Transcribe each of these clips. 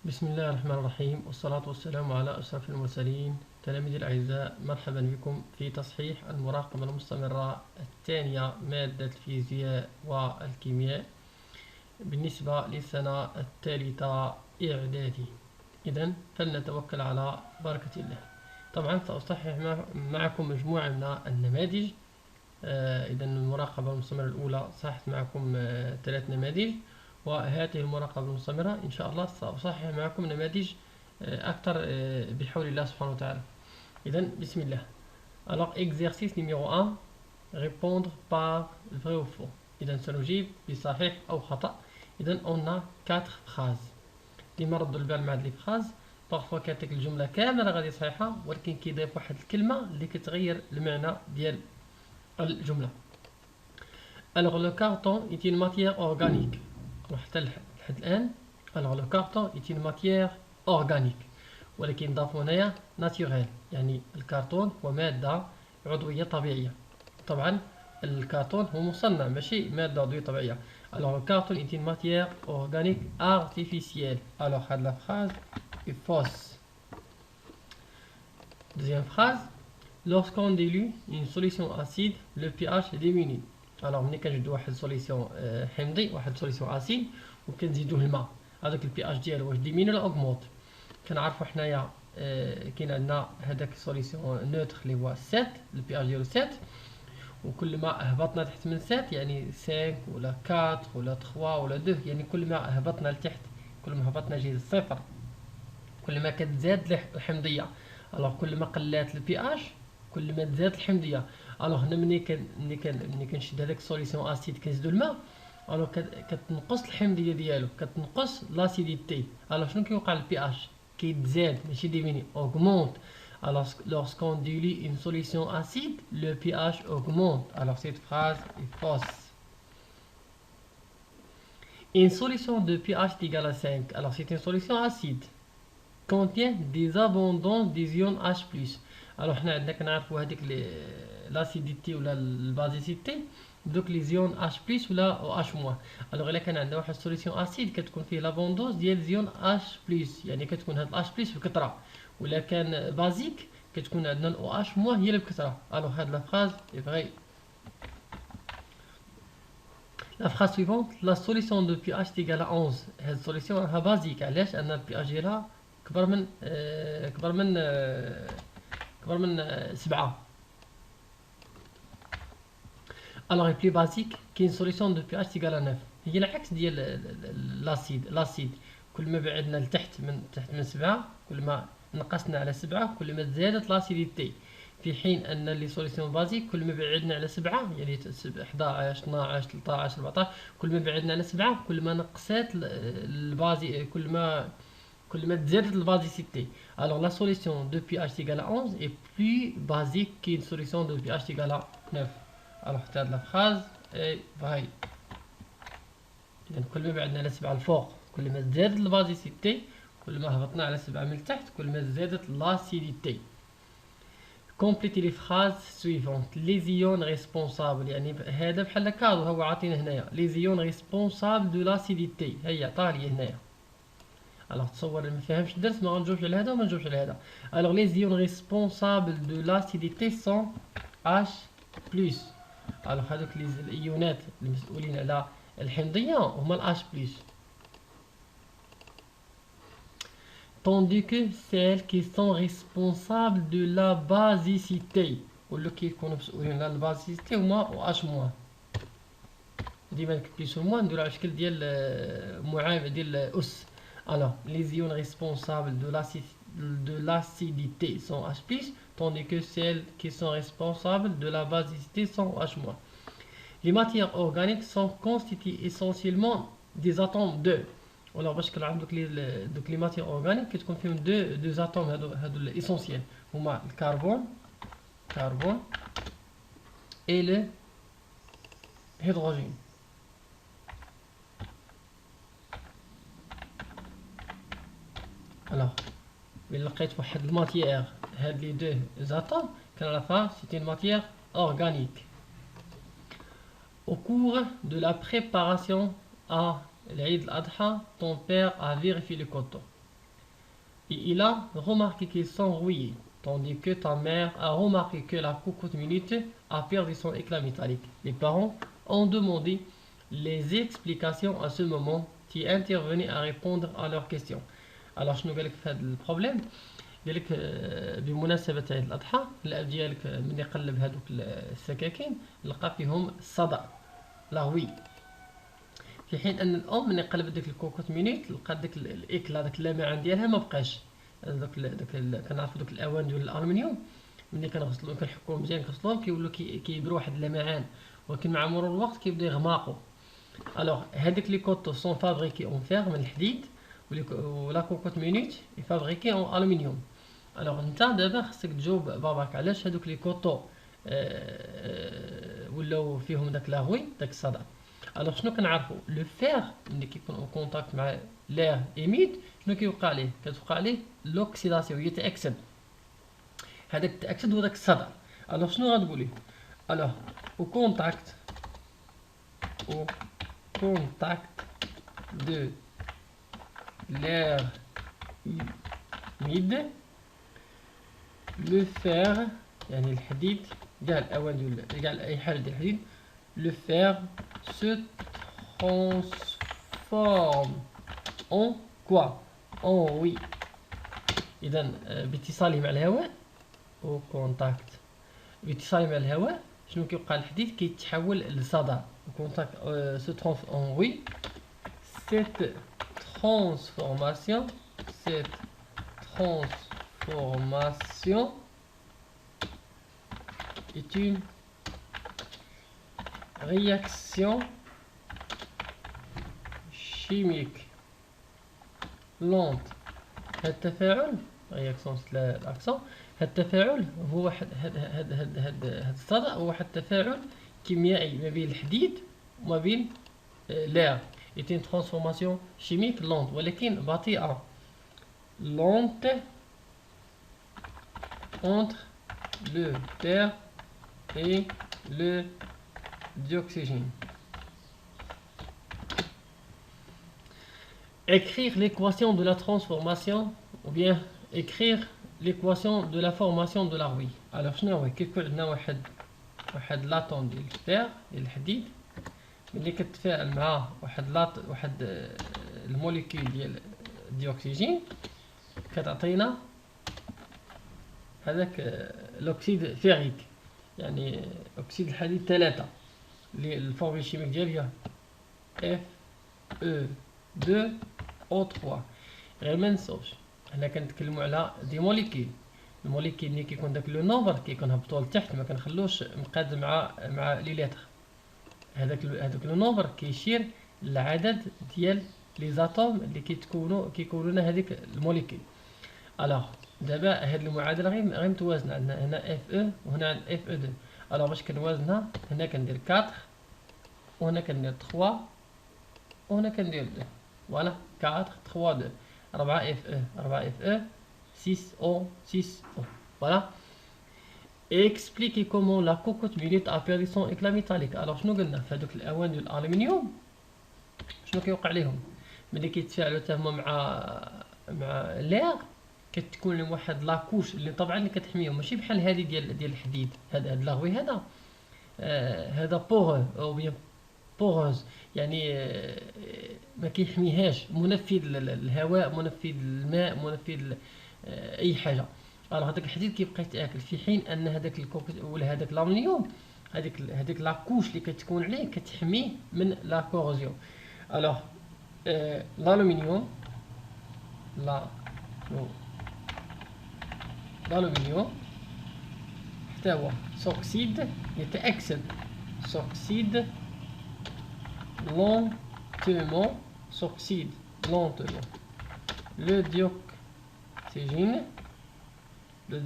بسم الله الرحمن الرحيم، والصلاة والسلام على أشرف المرسلين. تلاميذي الأعزاء، مرحبا بكم في تصحيح المراقبة المستمرة الثانية مادة الفيزياء والكيمياء بالنسبة للسنة الثالثة إعدادي. إذن فلنتوكل على بركة الله. طبعا سأصحح معكم مجموعة من النماذج. إذن المراقبة المستمرة الأولى صححت معكم 3 نماذج، وهذه المراقبة المستمرة إن شاء الله سأصحح معكم نماذج أكثر بحول الله سبحانه وتعالى. إذن بسم الله. Alors exercice numéro 1, répondre par vrai ou faux. إذن سنجيب بصحيح أو خطأ. إذن on a 4 phrases. ديما ردوا البال مع هاد لي فراز. بارفوا كاتك الجملة كاملة غادي صحيحة، ولكن كيضيف واحد الكلمة اللي كتغير المعنى ديال الجملة. Alors le carton est une matière organique. وحتى لحد الآن alors le carton est une matière organique، ولكن ضافوا هنايا naturel، يعني الكرتون هو مادة عضوية طبيعية. طبعا الكرتون هو مصنع ماشي مادة عضوية طبيعية. alors le carton est une matière organique artificielle. alors هاد la phrase est fausse. Deuxième phrase, lorsqu'on dilue une solution acide le pH diminue. alors ملي كنجبدو واحد سوليسيون حمضي واحد سوليسيون اسيد وكنزيدوه الماء، هذاك البي اش ديالو واش ديمينو ولا اوغمونت؟ كنعرفوا حنايا كاين عندنا هذاك سوليسيون نوتر اللي هو 7، البي اش ديالو 7، وكل ما هبطنا تحت من 7 يعني 5 ولا 4 ولا 3 ولا 2، يعني كل ما هبطنا لتحت، كل ما هبطنا جهه الصفر كل ما كتزاد الحمضيه. الوغ كل ما قلات البي اش كل ما تزاد الحمضيه. الوغ هنا ملي كنشد هذاك السوليسيون اسيد كنزيدو الماء، الوغ كتنقص الحمضيه ديالو، كتنقص لاسيديتي. الوغ شنو كيوقع للبي اش؟ كيتزاد ماشي ديميني، augmente. alors lorsqu'on dilue une solution acide le pH augmente. alors cette phrase est fausse. Une solution de pH égale à 5, alors c'est une solution acide, contient des abondances des ions H+. alors حنا عندنا كنعرفوا هذيك لاسيديتي ولا البازيسيتي دوك لي زيون H+ ولا OH-. الوغ الا كان عندنا واحد السوليسيون اسيد كتكون فيه لابوندونس ديال زيون H+، يعني كتكون هاد H+ بكثره، ولا كان بازيك كتكون عندنا ال OH- هي اللي بكثره. الوغ هاد لا فراز اي فري. La phrase suivante, la solution de pH est égale à 11. هاد السوليسيون راها بازيك، علاش؟ ان البي اش ديالها كبر من 7. alors est plus basique qu'une solution de pH égale à 9. هي العكس ديال لاسيد كل ما بعدنا لتحت من 7 كل ما نقصنا على 7 كل ما زادت لاسيديتي، في حين ان لي سوليسيون بازيك كل ما بعدنا على 7 يعني 11 12 13 14 كل ما بعدنا على 7 كل ما نقصات البازي، كل ما تزادت البازيسيتي. alors la solution de pH égale à 11 est plus basique qu'une solution de pH égale à 9. alors حتى هاد لا فراز اي فاي. اذا كل ما بعدنا على 7 الفوق كل ما زادت البازيسيتي، كل ما هبطنا على 7 من التحت كل ما زادت لاسيديتي. كومبليتي لي فراز سويفونت. لي زيون ريسبونسابل، يعني هذا بحال كادو هو عاطينا هنايا لي زيون ريسبونسابل دو لاسيديتي، هي عطالي هنايا. الوغ تصور اللي ما فهمش الدرس ما غنجاوبش على هذا وما نجاوبش على هذا. الوغ لي زيون ريسبونسابل دو لاسيديتي سون H+. الوغ هذوك الايونات المسؤولين على الحمضيه هما ال H+. tandis que celles qui sont responsables de la basicité واللي كيكونوا مسؤولين على البازيسيتي هما OH-. ديما نكبسو الموا نديرو على شكل ديال معامل ديال اس. alors les ions responsables de l'acidité sont H+, tandis que celles qui sont responsables de la basicité sont OH-. les matières organiques sont constituées essentiellement des atomes de. alors باش كنعرف دوك لي ماتير اورغانيك كتكون فيهم دو اتوم، هادو الاسونسيال هما الكربون اي لو هيدروجين. alors إلا لقيت واحد الماتيير هاد لي دو اتوم كنعرفها سيتي une matière organique. au cours de la préparation à العيد الأضحى ton père a vérifié le coton. il a remarqué qu'ils sont rouillés, tandis que ta mère a remarqué que la cocotte minute a perdu son éclat métallique. Les parents ont demandé les explications à ce moment qui intervenaient à répondre à leurs questions. Alors شنو قالك في هذا البروبليم؟ قالك بمناسبة عيد الأضحى الأب ديالك من يقلب هذوك السكاكين لقى فيهم الصدى لاغوي، في حين ان الام من قلبت ديك الكوكوت مينيت لقات داك الاكلا داك اللمعان ديالها ما بقاش. كنعرفوا دوك الاواني ديال الالومنيوم ملي كنغسلوهم كنحكوهم مزيان كنغسلوهم كيولوا كيبروا واحد اللمعان، ولكن مع مرور الوقت كيبداو يغماقوا. الوغ هذيك لي كوطو سون فابريكي اون فير من الحديد، ولا كوكوت مينيت فابريكي اون الومنيوم. الوغ نتا دابا خصك تجاوب باباك علاش هذوك لي كوطو ولاو فيهم داك لاغوي داك الصدى. الوغ شنو كنعرفوا لو فير ملي كيكون اون كونتاكت مع لير ايميد شنو كيوقع ليه؟ كتوقع ليه لوكسيداسيون، يتاكسد. هذاك التاكسد هو داك الصدى. الوغ شنو غتقول ليه؟ الوغ او كونتاكت دو لير ايميد لو فير يعني الحديد كاع الاواني كاع اي حاجه ديال الحديد، le fer se transforme en quoi? En oui. إذا باتصاله مع الهواء au contact، باتصاله مع الهواء شنو كيوقع الحديد؟ كيتحول لصدى. au contact se transforme en oui. Cette transformation est une réaction chimique lente. هذا التفاعل رياكسيون الاكسون، هذا التفاعل هو واحد هذا الصدى هو واحد التفاعل كيميائي ما بين الحديد وما بين l'air. est une transformation chimique lente ولكن بطيئة. lente entre le fer et le dioxygène. Écrire l'équation de la transformation ou bien écrire l'équation de la formation de la rouille. Alors شنو هو؟ كيكون عندنا واحد لاطون ديال الفير ديال الحديد ملي كتفاعل مع واحد الموليكول ديال الديوكسيجين كتعطينا هذاك الاكسيد فيريك، يعني اكسيد الحديد 3 اللي الفورمول الشيميك ديالها Fe2O3. غير ما نساوش حنا كنتكلموا على دي موليكول، الموليكول ملي كيكون داك لو نومبر كيكون هبطوا لتحت ما كنخلوش مقاد مع لي ليتر. هذاك لو نومبر كيشير للعدد ديال لي زاتوم اللي كيكونوا لنا هذيك الموليكول. الوغ دابا هاد المعادله غير متوازنه، عندنا هنا اف او وهنا عند اف او 2. الوغ باش كنوازنها هنا كندير 4 وهنا كندير 3 وهنا كندير 2. فوالا 4 3 2 4 اف او 4 اف او 6 او 6 او. فوالا. expliquer comment la cocotte minute a perdu son éclat métallique. الوغ شنو قلنا في هذوك الاواني ديال الالومنيوم شنو كيوقع لهم ملي كيتفاعلوا حتى هما مع لير؟ كتكون لهم واحد لاكوش اللي طبعا اللي كتحميهم، ماشي بحال هذه ديال الحديد. هذا لاغوي هذا بور او بيان بوروز، يعني ما كيحميهاش، منفذ للهواء، منفذ للماء، منفذ اي حاجه. الوغ هذاك الحديد كيبقى يتاكل، في حين ان هذاك الكوكوت ولا هذاك الالومنيوم هذيك لاكوش اللي كتكون عليه كتحميه من لا كوروزيون. الوغ الالومنيوم الالومنيوم حتى هو سوكسيد يتأكسد، سوكسيد lentement, s'oxyde lentement. Le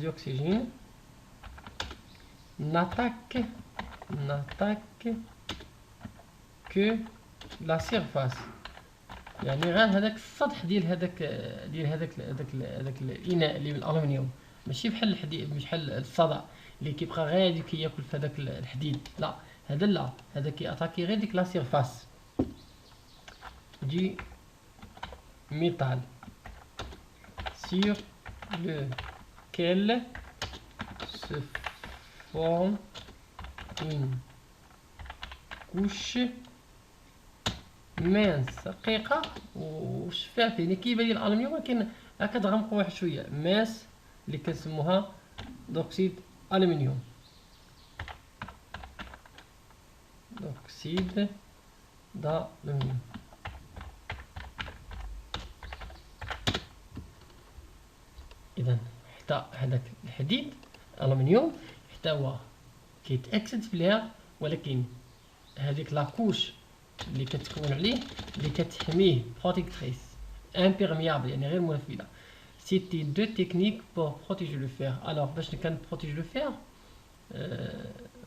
dioxygène n'attaque que la surface. يعني غير هذاك السطح ديال هذاك الاناء اللي بالالومنيوم، ماشي بحال الحديد، مش بحال الصدى اللي كيبقى غادي كياكل في هذاك الحديد. لا هذا كياتاكي غير ديك لا سيرفاس دي ميتال. sur lequel se forme une couche mince رقيقة وشفافة. يعني كيبان لي الألمنيوم ولكن هاكا تغمقو واحد شوية ماس اللي كنسموها دوكسيد ألمنيوم. دوكسيد d'aluminium. إذا حتى هذاك الحديد الألمنيوم حتى هو كيتأكسد في الهواء، ولكن هذيك لاكوش اللي كتكون عليه اللي كتحميه بروتيكتريس امبيرميابل يعني غير منفذة. سيتي دو تكنيك بور بروتيجي لو فير. الوغ باش كنبروتيجي لو فير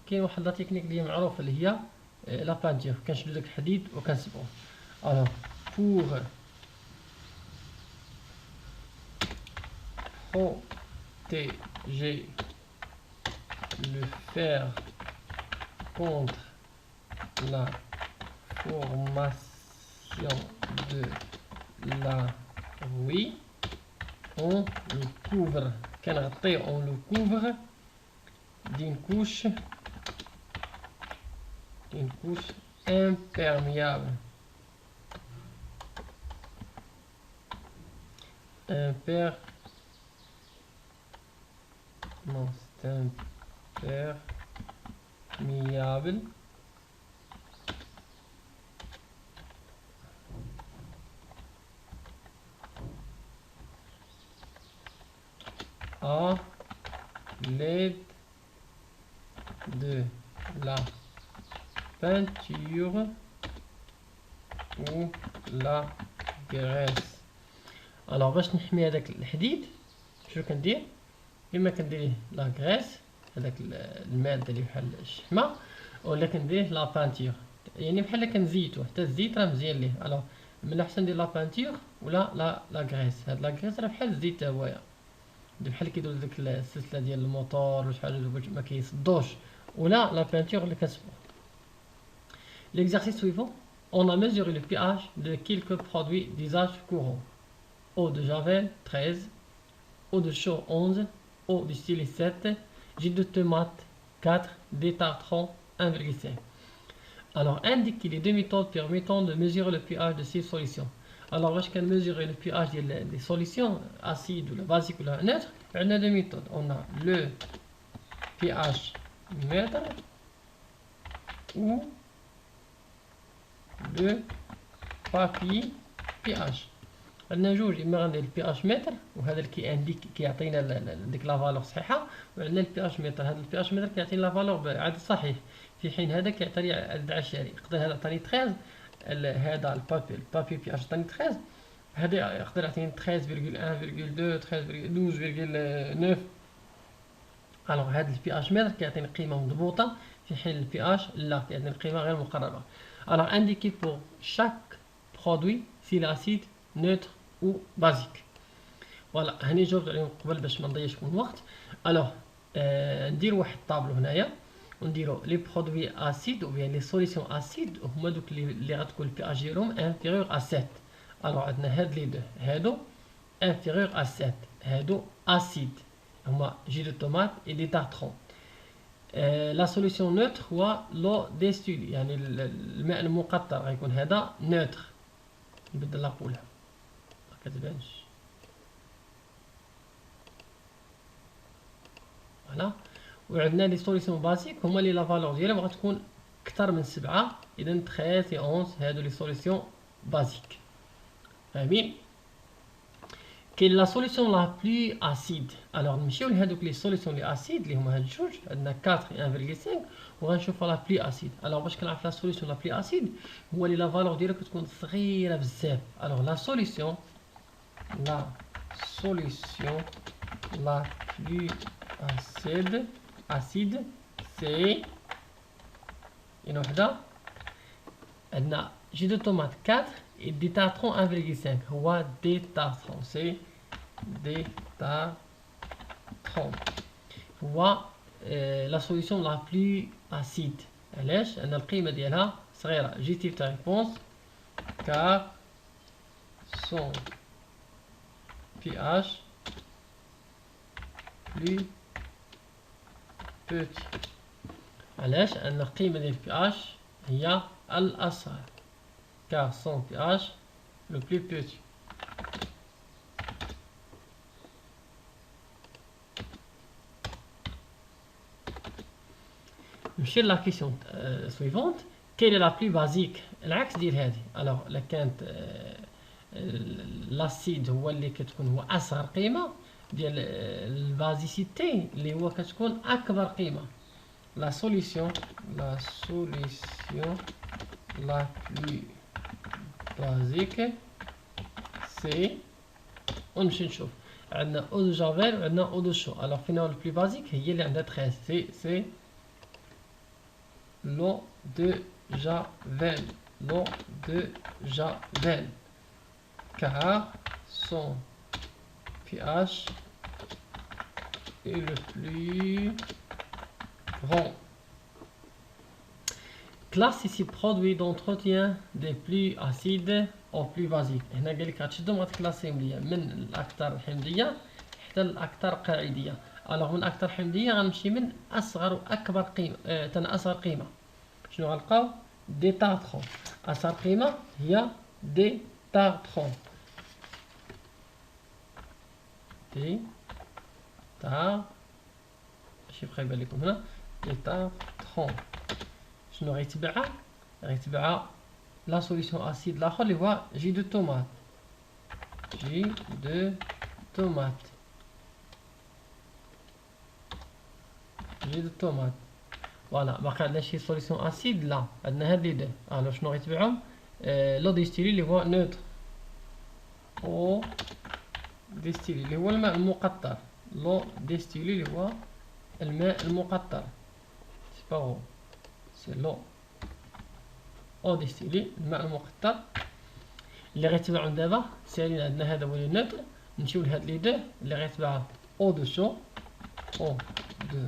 كاين واحد لا تكنيك اللي هي معروفة اللي هي لا بانتير. كنشدو داك الحديد وكنصبغوه. الوغ بور protéger le fer contre la formation de la rouille, on le couvre. On le couvre d'une couche imperméable. Non, c'est imperméable à l'aide de la peinture ou la graisse. alors باش نحمي هذاك الحديد شنو كندير؟ اما كندير لا غريس هذاك الماده اللي بحال الشحمه، ولا كندير لا بانتير يعني بحال كنزيتو. حتى الزيت راه مزيان ليه. الوغ من الاحسن ندير لا بانتير ولا لا غريس. هاد لا غريس راه بحال الزيت تا هويا بحال كيدوز ديك السلسله ديال الموتور ولا شحال ما كيصدوش، ولا لا بانتير اللي كنصبغ. L'exercice suivant, on a mesuré le pH de quelques produits d'usage courant. Eau de Javel 13, eau de chaud 11, eau de stylet 7, jus de tomate 4, détartrant 1,5. Alors indiquez les deux méthodes permettant de mesurer le pH de ces solutions. Alors باش mesurer le pH des solutions acides ou basiques ou neutres, on a deux méthodes. On a le pH mètre ou le papier pH. عندنا جوج، اما غندير البي اش متر وهذا اللي كيانديك كيعطينا ديك لا فالور صحيحه، وعندنا البي اش متر. هذا البي اش متر كيعطينا لا فالور بعدد صحيح، في حين هذا كيعطيني عدد عشري. يقدر هذا يعطيني 13، هذا البابي بي اش عطاني 13، هذا يقدر يعطيني 13,1,2 13,12,9. الوغ هذا البي اش متر كيعطيني قيمه مضبوطه، في حين البي اش لا كيعطيني قيمه غير مقربه. الوغ انديكي بور شاك برودوي سي لاسيد neutre ou basique. فوالا هاني جاوبت عليهم قبل باش ما نضيعش من الوقت. الوغ ندير واحد الطابلو هنايا ونديرو لي برودوي اسيد او بيان لي سوليسيون اسيد، هما دوك اللي غتكون البي اش ديالهم انفيريور ا 7. الوغ عندنا هاد لي دو هادو انفيريور ا 7، هادو اسيد هما جي دو طوماط اي دي تارترون. لا سوليسيون نوتر هو لو ديستيلي يعني الماء المقطر، غيكون هذا نوتر. نبدل نقولها كتبانش. فوالا وعندنا لي سوليسيون بازيك هما لي لا فالور ديالهم غتكون اكثر من 7، اذا 13 و 11 هادو لي سوليسيون بازيك. فاهمين؟ كاين لا سوليسيون لا بلو اسيد. الوغ نمشيو لهادوك لي سوليسيون لي اسيد اللي هما هاد الجوج، عندنا 4 1,5 وغنشوفو لا بلو اسيد. الوغ باش كنعرف لا سوليسيون لا بلو اسيد هو اللي لا فالور ديالها كتكون صغيره بزاف. الوغ لا سوليسيون لا بلو اسيد سي اين وحده عندنا جي دو طوماط 4 et détartrant 1,5 هو détartrant سي détartrant هو لا سوليسيون لا بلو اسيد. علاش؟ ان القيمه ديالها صغيره. جيتيف تاع ريبونس كار سون بي اش plus petit. علاش؟ أن القيمة ديال pH هي الأصغر car son pH le plus petit. نمشي لا كيسيون سويفونت. quelle est la plus basique؟ العكس ديال هذه. الوغ الا كانت لاسيد هو اللي كتكون هو اصغر قيمه ديال البازيسيتي اللي هو كتكون اكبر قيمه. لا سوليسيون لا بلو بازيك سي. ونمشي نشوف عندنا او دو جافيل وعندنا او دو شو. الوغ فين هو البلو بازيك؟ هي اللي عندها 13 سي l'eau de Javel, l'eau de Javel, car son pH est le plus grand. Classe ici produit d'entretien des plus acides au plus basique. هنا قال لك غتشدهم غتكلاسيهم ليا من الأكثر حمضية حتى الأكثر قاعدية. الوغ من أكثر حمضية غنمشي من أصغر وأكبر قيمة أصغر قيمة. شنو غنلقاو؟ ديتاترون. أصغر قيمة هي ديتاترون. ماشي بقى يبان لكم هنا ديتاترون. شنو غيتبعها؟ غيتبعها لا سوليسيون أسيد الآخر اللي هو جي دو طوماط. جي دو طوماط. جي دو طوماط. فوالا باقي عندنا شي سوليسيون اسيد؟ لا، عندنا هاد لي دو. الو شنو غيتبعهم؟ لو ديستيلي اللي هو نوتر. او ديستيلي اللي هو الماء المقطر. لو ديستيلي اللي هو الماء المقطر. سي با هو سي لو او ديستيلي الماء المقطر. اللي غيتبعهم دابا سالين عندنا هذا هو نوتر. نمشيو لهاد لي دو اللي غيتبعها او دو شو. او دو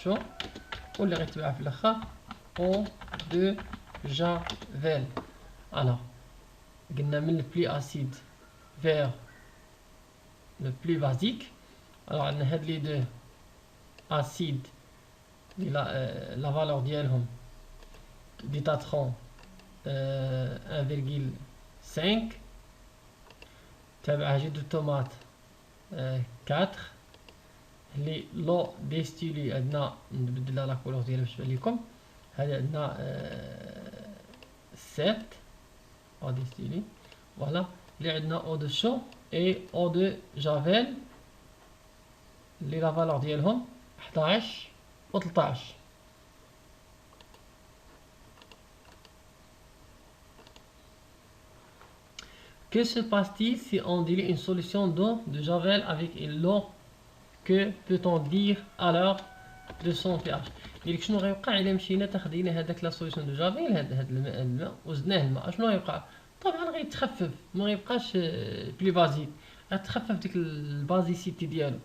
شو. واللي غيتبع في الاخر او دو جافيل. الوغ قلنا من البلي اسيد فيغ لو بلي بازيك. الوغ عندنا هاد لي دو اسيد لي لا فالور ديالهم ديتاترون 1,5 تابعها جي دو طوماط 4 اللي لو ديستيلي عندنا نبدلها لا كولور ديالها باش تبان لكم. هذه عندنا 7 او ديستيلي. فوالا اللي عندنا او دو شو اي او دو جافيل اللي لا فالور ديالهم 11 و 13. Que se passe-t-il si on dilue une solution d'eau de javel avec l'eau? Que peut-on dire alors de son pH؟ ديالك شنو غيوقع الا مشينا تاخدينا هذاك لا سوليسيون دو جافيل هاد الماء وزدناه الماء؟ شنو غيوقع؟ طبعا غيتخفف، ما غيبقاش بلي بازيك، غتخفف ديك البازيسيتي ديالو.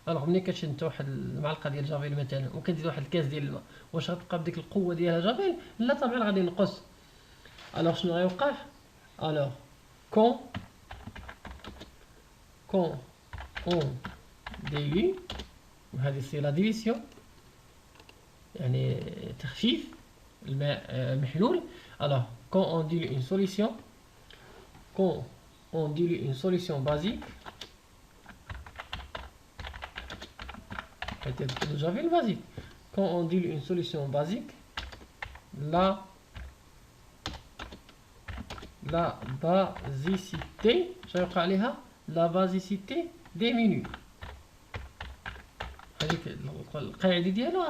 الوغ ملي كتشد انت واحد المعلقه ديال جافيل مثلا وكدير واحد الكاس ديال الماء، واش غتبقى بديك القوه ديالها جافيل؟ لا طبعا غادي ينقص. الوغ شنو غيوقع؟ الوغ كون اون ديلي، وهذه سي لا ديليسيون يعني تخفيف الماء محلول. الوغ كون اون ديلي اون سوليسيون، كون اون ديلي اون سوليسيون بازيك، peut-être le javel basique. Quand on dilue une solution basique, la basicité, la basicité diminue. هذيك القاعده ديالو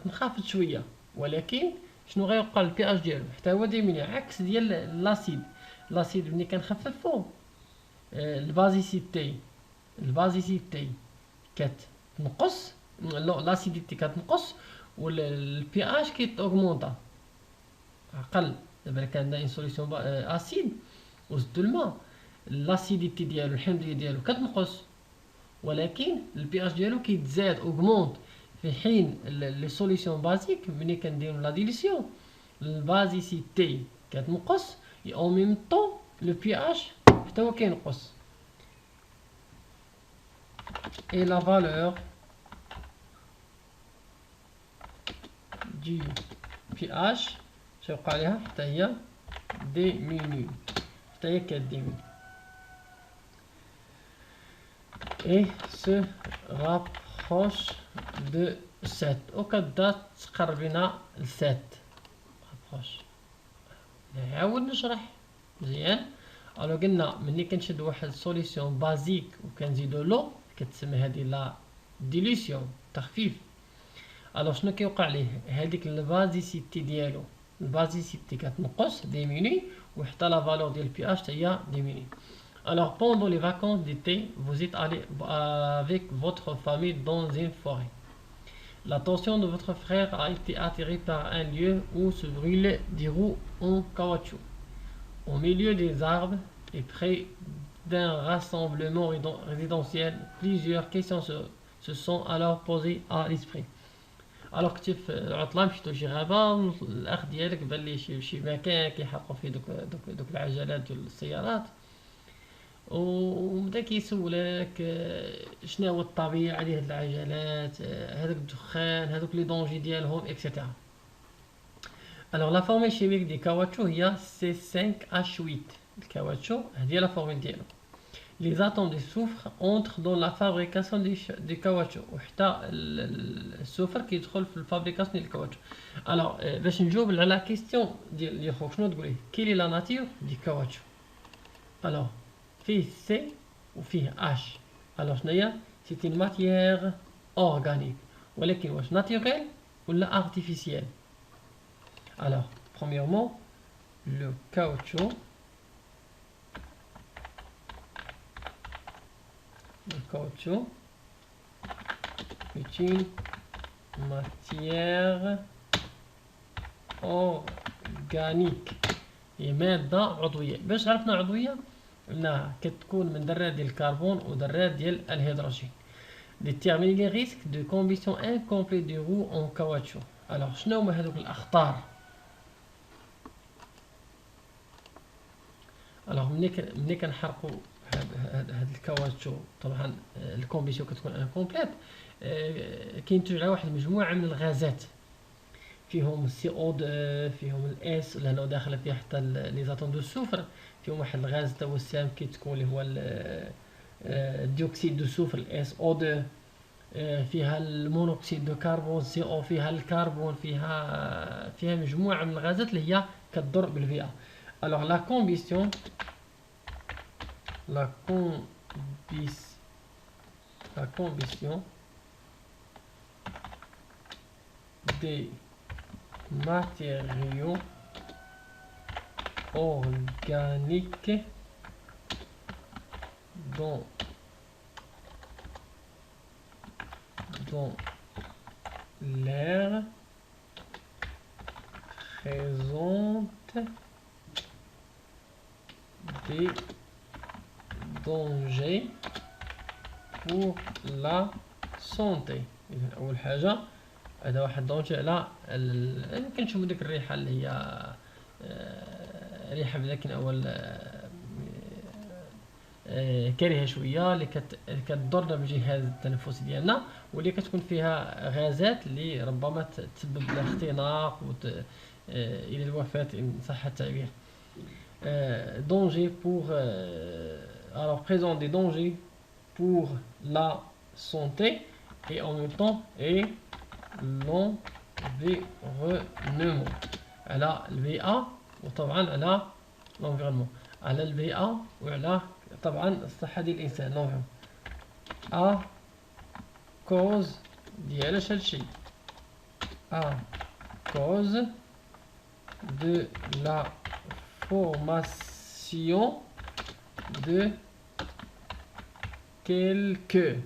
تنخفض شويه، ولكن شنو غيوقع البي اش ديالو حتى هو ديميني، عكس ديال لاسيد. لاسيد ملي كنخففو البازيسيتي كتنقص، لاسيديتي كتنقص والبي اش كيتوغمونطا اقل. دابا كان عندنا ان سوليسيون اسيد وزدتو الماء، لاسيديتي ديالو الحمضيه ديالو كتنقص، ولكن البي اش ديالو كيتزاد اوغمونط. في حين لي سوليسيون بازيك ملي كنديرو لا ديليسيون البازيسيتي كتنقص او ميم طون لو بي اش حتى هو كينقص. et la valeur du pH سيوقع لها حتى هي diminue حتى هي كديميني et se rapproche de 7 وكتبدا تقرب لنا ل 7 rapproche. نعاود نشرح مزيان. الو قلنا ملي كنشد واحد سوليسيون بازيك وكنزيدو لو كتسمى هذه لا ديليسيون تخفيف. الو شنو كيوقع ليه؟ هذيك البازيسيتي ديالو البازيسيتي كتنقص ديميني وحتى لا فالور ديال بي اش حتى هي ديميني. Alors, pendant les vacances d'été, vous êtes allé avec votre famille dans une forêt. L'attention de votre frère a été attirée par un lieu où se brûlaient des roues en caoutchouc. Au milieu des arbres et près d'un rassemblement résidentiel, plusieurs questions se sont alors posées à l'esprit. Alors كنتي في العطلة مشيتو لشي غابة الأخ ديالك بان ليه شي مكان كيحرقو فيه دوك العجلات ديال السيارات وبدا كيسولك شنو هو الطبيعة ديال هاد العجلات هذاك الدخان هذوك لي دونجي ديالهم اكسيتيرا. الوغ لا فورميل شيميك دي كاواتشو هي C5H8 الكاواتشو هذه لا فورميل ديالو. Les atomes de soufre entrent dans la fabrication du caoutchouc وحتى السوفر كيدخل في الفابريكاسيون ديال الكاوتشو. الوغ باش نجاوب على لا كيستيون ديال خوك شنو تقولي كيلي لا ناتيور دي كاوتشو. الوغ فيه سي وفيه اش. الوغ شناهي سي اون ماتيير اورغانيك ولكن واش ناتوريل ولا ارتيفيسيال. الوغ برومييرمون لو كاوتشو le caoutchouc est une matière organique هي مادة عضوية. باش عرفنا عضوية قلنا كتكون من ذرات ديال الكربون وذرات ديال الهيدروجين. déterminer les risques de combustion incomplète des roues en caoutchouc. alors شنو هما هذوك الأخطار؟ alors ملي كنحرقو هاد الكاوتشو طبعا الكومبيسيون كتكون انكومبليت كينتج على واحد المجموعه من الغازات فيهم سي او 2 فيهم الاس لانه داخله فيها حتى لي زاتوم دو سوفر فيهم واحد الغاز تا هو السام كيتكون اللي هو الديوكسيد دو سوفر الاس او 2 فيها المونوكسيد دو كربون سي او فيها الكربون فيها مجموعه من الغازات اللي هي كتضر بالبيئه. alors la combustion des matériaux organiques dans l'air présente des dangers pour la santé. إذن أول حاجة هذا واحد دونجي على كنشوفو ديك الريحة اللي هي ريحة لكن أول كارهة شوية اللي كتضرنا بالجهاز التنفسي ديالنا واللي كتكون فيها غازات اللي ربما تسبب الاختناق إلى الوفاة إن صح التعبير. danger pour alors présente des dangers pour la santé et en même temps et l'environnement على البيئة وطبعا على l'environnement على البيئة وعلى طبعا الصحة ديال الإنسان l'environnement à cause ديال هاد الشيء à cause de la formation de quelques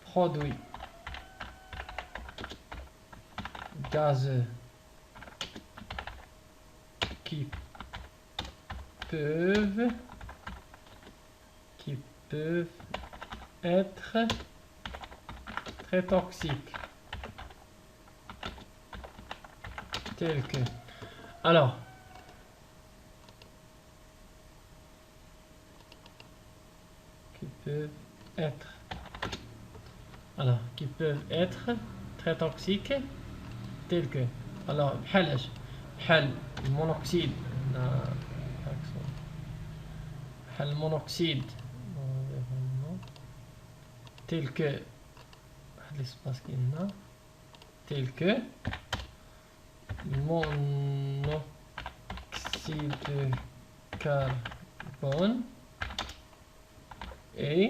produits gazeux qui peuvent être très toxiques tels que alors qui peuvent être alors qui peuvent être très toxiques tels que alors بحال بحال المونوكسيد بحال المونوكسيد تل كو واحد ليسباس كاين هنا تل كو المونوكسيد دو كربون et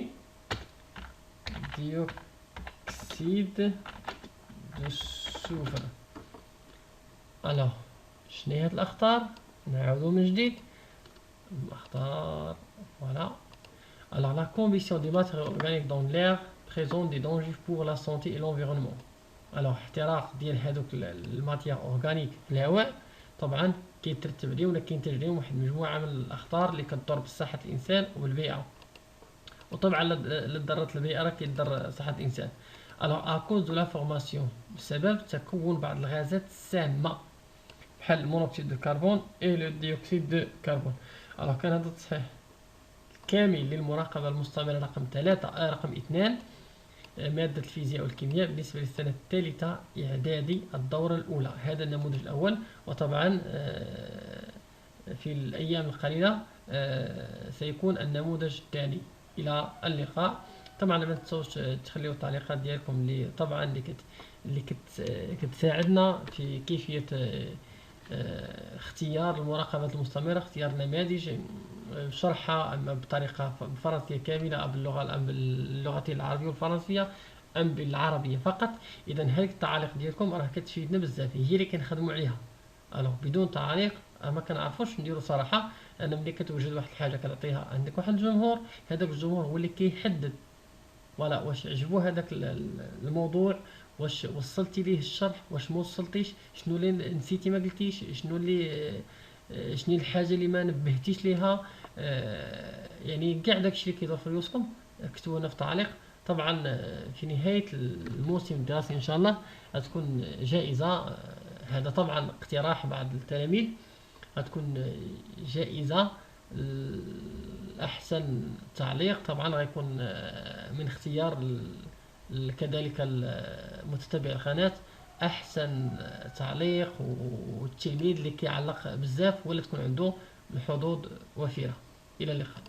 dioxyde de soufre. alors شنو هاد الاخطار؟ نعاودو من جديد الاخطار. voilà. alors la combustion des matériaux organiques dans l'air présente des dangers pour la santé et l'environnement. alors احتراق ديال هادوك الماتيير اورغانيك في الهواء طبعا كيترتب عليه ولا كينتج عليهم واحد المجموعه من الاخطار اللي كتضر بصحه الانسان والبيئه، وطبعا لضرت البيئه راه كيضر صحه الانسان. alors à cause de la formation بسبب تكون بعض الغازات السامه بحال المونوكسيد دو كربون اي لو ديوكسيد دو كربون. alors كان هذا التصحيح كامل للمراقبه المستمره رقم 3 رقم 2 مادة الفيزياء والكيمياء بالنسبة للسنة الثالثة إعدادي الدورة الأولى. هذا النموذج الأول، وطبعا في الأيام القليلة سيكون النموذج الثاني. إلى اللقاء. طبعا ما تنسوش تخليوا التعليقات ديالكم اللي طبعا اللي كتساعدنا في كيفية اختيار المراقبة المستمرة، اختيار نماذج شرحها اما بطريقة فرنسية كاملة أم باللغتين العربية والفرنسية أم بالعربية فقط. إذا هذه التعاليق ديالكم راه كتفيدنا بزاف، هي اللي كنخدموا عليها. الوغ بدون تعاليق ما كنعرفوش نديرو صراحة. أنا ملي كتوجد واحد الحاجة كتعطيها عندك واحد الجمهور، هذاك الجمهور هو اللي كيحدد ولا واش عجبو هذاك الموضوع، واش وصلتي ليه الشرح، واش ما وصلتيش، شنو اللي نسيتي ما قلتيش، شنو الحاجه اللي ما نبهتيش ليها. يعني كاع داكشي اللي كيدور في ريوسكم كتبوا لنا في التعليق. طبعا في نهايه الموسم الدراسي ان شاء الله غتكون جائزه. هذا طبعا اقتراح بعض التلاميذ، غتكون جائزه احسن تعليق. طبعا غيكون من اختيار كذلك متتبع القناة احسن تعليق، والتلميذ اللي كيعلق بزاف ولا تكون عنده الحظوظ وفيرة. الى اللقاء.